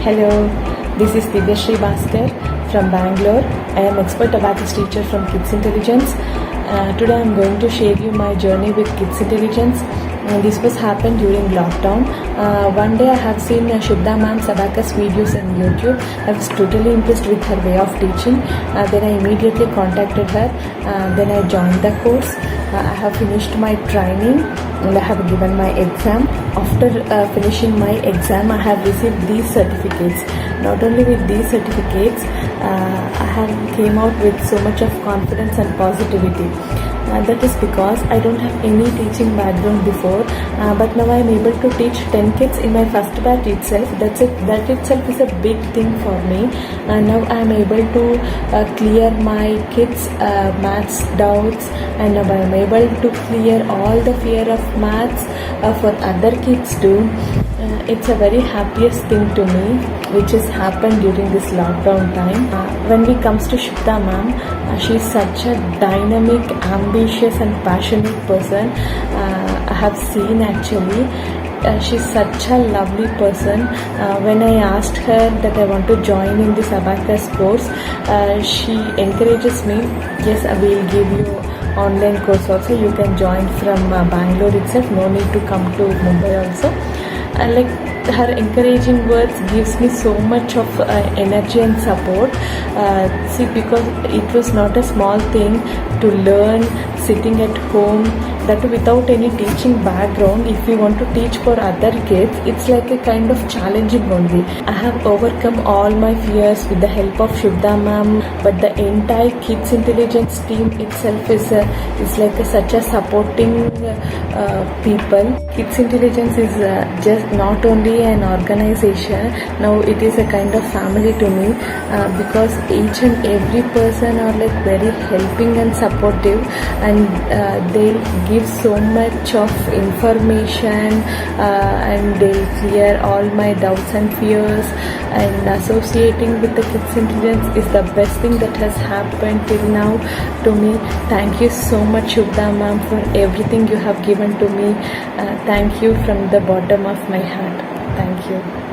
Hello, this is Divyasree Bhaskar from Bangalore. I am Expert Abacus Teacher from Kids Intelligence. Today I am going to share you my journey with Kids Intelligence. This was happened during lockdown. One day I have seen Shubda ma'am's Abacus videos on YouTube. I was totally impressed with her way of teaching. Then I immediately contacted her. Then I joined the course. I have finished my training and I have given my exam. After finishing my exam, I have received these certificates. Not only with these certificates, I have came out with so much of confidence and positivity. That is because I don't have any teaching background before, but now I am able to teach 10 kids in my first batch itself. That itself is a big thing for me. Now I am able to clear my kids' maths doubts, and now I am able to clear all the fear of maths for other kids too. It's a very happiest thing to me which has happened during this lockdown time. When it comes to Shubda ma'am, she is such a dynamic, ambitious and passionate person. I have seen actually. She's such a lovely person. When I asked her that I want to join in this Abacus course, she encourages me. Yes, I will give you online course also. You can join from Bangalore itself. No need to come to Mumbai also. Like her encouraging words gives me so much of energy and support. See, because it was not a small thing to learn sitting at home, that without any teaching background. If you want to teach for other kids, it's like a kind of challenging only. I have overcome all my fears with the help of Shubda ma'am, but the entire Kids Intelligence team itself is like such a supporting people. Kids Intelligence is just not only an organization, now it is a kind of family to me, because each and every person are like very helping and supportive, and they'll give so much of information, and they'll clear all my doubts and fears. And associating with the Kids Intelligence is the best thing that has happened till now to me. Thank you so much, Shubda ma'am, for everything you have given to me. Thank you from the bottom of my heart. Thank you.